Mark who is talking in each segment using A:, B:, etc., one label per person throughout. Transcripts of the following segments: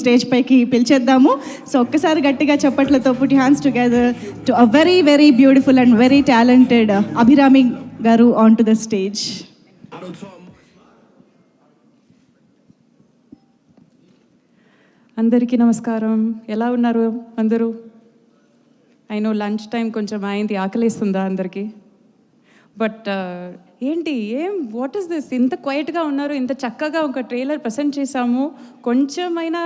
A: Stage పైకి పిలిచేద్దాము. So ఒక్కసారి గట్టిగా చప్పట్లతో put hands together to a very very beautiful and very talented Abhirami గారు ఆన్ టు ద స్టేజ్.
B: అందరికీ నమస్కారం. ఎలా ఉన్నారు అందరూ? అయినో లంచ్ టైం కొంచెం అయింది, ఆకలిస్తుందా అందరికీ? బట్ ఏంటి వాట్ ఈస్ దిస్? ఇంత క్వైట్గా ఉన్నారు, ఇంత చక్కగా ఒక ట్రైలర్ ప్రజెంట్ చేశాము, కొంచెమైనా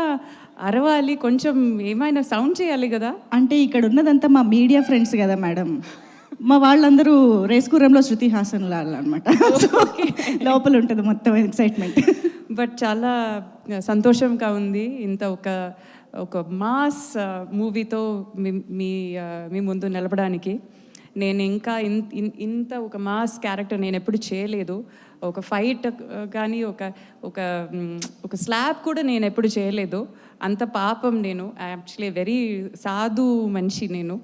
B: అరవాలి, కొంచెం ఏమైనా సౌండ్ చేయాలి కదా.
A: అంటే ఇక్కడ ఉన్నదంతా మా మీడియా ఫ్రెండ్స్ కదా మేడం, మా వాళ్ళందరూ రేస్కూరంలో శృతి హాసన్ లాల్ అనమాట. లోపల ఉంటుంది మొత్తం ఎక్సైట్మెంట్.
B: బట్ చాలా సంతోషంగా ఉంది ఇంత ఒక మాస్ మూవీతో మీ ముందు నిలబడానికి. నేను ఇంకా ఇంత ఒక మాస్ క్యారెక్టర్ నేను ఎప్పుడు చేయలేదు. ఒక ఫైట్ కానీ ఒక స్లాబ్ కూడా నేను ఎప్పుడు చేయలేదు. అంత పాపం నేను, యాక్చువల్లీ వెరీ సాధు మనిషి నేను.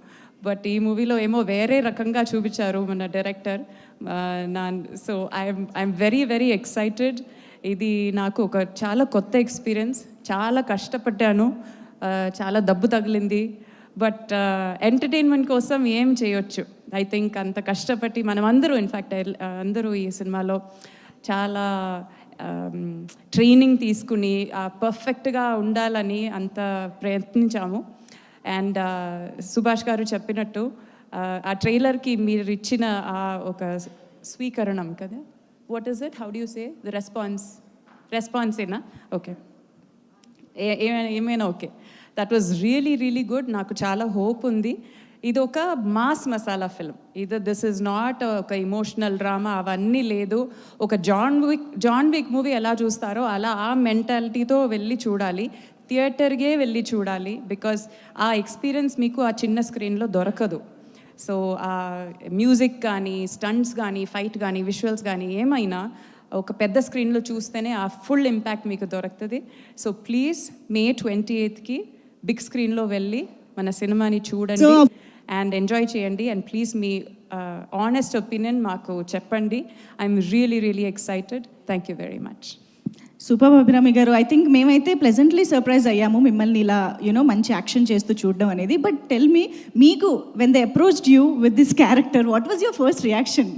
B: బట్ ఈ మూవీలో ఏమో వేరే రకంగా చూపించారు మన director. So I'm very very excited. ఇది నాకు ఒక చాలా కొత్త ఎక్స్పీరియన్స్. చాలా కష్టపడ్డాను, చాలా దెబ్బ తగిలింది. బట్ ఎంటర్టైన్మెంట్ కోసం ఏం చేయొచ్చు. ఐ థింక్ అంత కష్టపడి మనం అందరూ, ఇన్ఫ్యాక్ట్ అందరూ ఈ సినిమాలో చాలా ట్రైనింగ్ తీసుకుని పర్ఫెక్ట్గా ఉండాలని అంత ప్రయత్నించాము. అండ్ సుభాష్ గారు చెప్పినట్టు ఆ ట్రైలర్కి మీరు ఇచ్చిన ఒక స్వీకరణం కదా, what is it, how do you say the రెస్పాన్సేనా? ఓకే, ఏమైనా okay, that was really really good. నాకు చాలా హోప్ ఉంది. ఇది ఒక mass masala film. This is not ఒక ఇమోషనల్ డ్రామా, అవన్నీ లేదు. ఒక జాన్ విక్ మూవీ ఎలా చూస్తారో అలా ఆ మెంటాలిటీతో వెళ్ళి చూడాలి, థియేటర్కే వెళ్ళి చూడాలి. బికాజ్ ఆ ఎక్స్పీరియన్స్ మీకు ఆ చిన్న స్క్రీన్లో దొరకదు. సో ఆ మ్యూజిక్ కానీ, స్టంట్స్ కానీ, ఫైట్ కానీ, విజువల్స్ కానీ ఏమైనా ఒక పెద్ద స్క్రీన్లో చూస్తేనే ఆ ఫుల్ ఇంపాక్ట్ మీకు దొరుకుతుంది. సో ప్లీజ్ May 28కి బిగ్ స్క్రీన్లో వెళ్ళి మన సినిమాని చూడండి అండ్ ఎంజాయ్ చేయండి. And please me honest opinion మాకు చెప్పండి. I'm really really excited. Thank you very much.
A: Super Abhirami గారు. ఐ థింక్ మేమైతే ప్లెజెంట్లీ సర్ప్రైజ్ అయ్యాము మిమ్మల్ని ఇలా మంచి యాక్షన్ చేస్తూ చూడడం అనేది. బట్ టెల్ మీ, మీకు when they approached you with this character, what was your first reaction?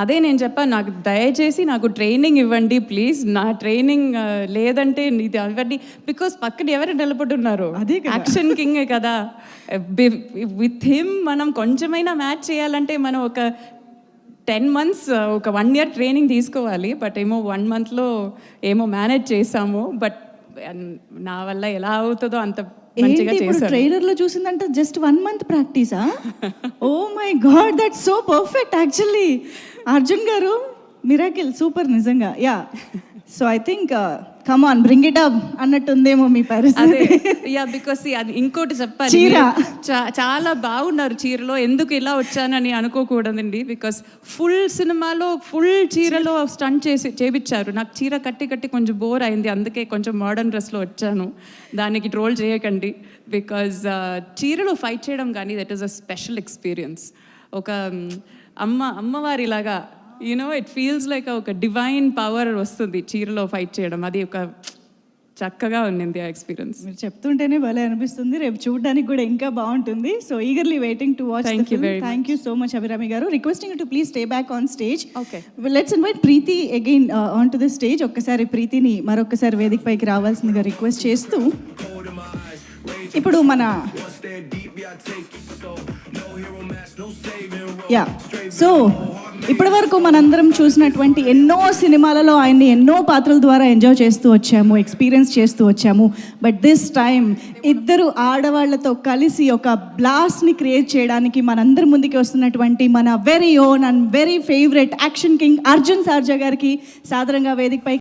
B: అదే నేను చెప్పాను, నాకు దయచేసి నాకు ట్రైనింగ్ ఇవ్వండి ప్లీజ్. నా ట్రైనింగ్ లేదంటే ఇది అవ్వండి. బికాస్ పక్కన ఎవరు నిలబడున్నారు,
A: అదే
B: యాక్షన్ కింగే కదా. విత్ హిమ్ మనం కొంచెమైనా మ్యాచ్ చేయాలంటే మనం ఒక 10 months, ఒక 1 year ట్రైనింగ్ తీసుకోవాలి. బట్ ఏమో 1 monthలో ఏమో మేనేజ్ చేసాము. బట్ నా వల్ల ఎలా అవుతుందో అంత మంచిగా చేశాను.
A: ట్రైలర్లో చూసిందంటే జస్ట్ 1 month ప్రాక్టీసా? Oh my god, that's so perfect actually. Arjun garu miracle, super నిజంగా. Yeah, so I think come on bring it up అన్నట్టుందేమో మీ పరిస్థితి.
B: యా, బికాస్ అది ఇంకోటి చెప్పాలి,
A: చీర
B: చాలా బాగున్నారు చీరలో. ఎందుకు ఇలా వచ్చానని అనుకోకూడదండి. బికాస్ ఫుల్ సినిమాలో ఫుల్ చీరలో స్టంట్ చేపించారు. నాకు చీర కట్టి కొంచెం బోర్ అయింది, అందుకే కొంచెం మోడర్న్ డ్రెస్లో వచ్చాను. దానికి ట్రోల్ చేయకండి. బికాజ్ చీరలో ఫైట్ చేయడం కానీ that is a special experience. ఒక అమ్మవారిలాగా ఇట్ ఫీల్స్ లైక్ ఒక డివైన్ పవర్ వస్తుంది చీరలో ఫైట్ చేయడం. అది ఒక చక్కగా ఉన్నింది ఆ ఎక్స్పీరియన్స్.
A: మీరు చెప్తుంటేనే భలే అనిపిస్తుంది. రేపు చూడడానికి కూడా ఇంకా బాగుంటుంది. So eagerly waiting to watch. Thank you so much Abhirami garu. Requesting to please stay back on stage.
B: Okay,
A: let's invite Preethi again on to the stage. ఒక్కసారి ప్రీతిని మరొకసారి వేదిక పైకి రావాల్సిందిగా రిక్వెస్ట్ చేస్తూ, ఇప్పుడు మన సో ఇప్పటి వరకు మనందరం చూసినటువంటి ఎన్నో సినిమాలలో ఆయన్ని ఎన్నో పాత్రల ద్వారా ఎంజాయ్ చేస్తూ వచ్చాము, ఎక్స్పీరియన్స్ చేస్తూ వచ్చాము. బట్ దిస్ టైం ఇద్దరు ఆడవాళ్లతో కలిసి ఒక బ్లాస్ట్ని క్రియేట్ చేయడానికి మనందరి ముందుకి వస్తున్నటువంటి మన very own and very favourite action king Arjun Sarja గారికి సాదరంగా వేదికపై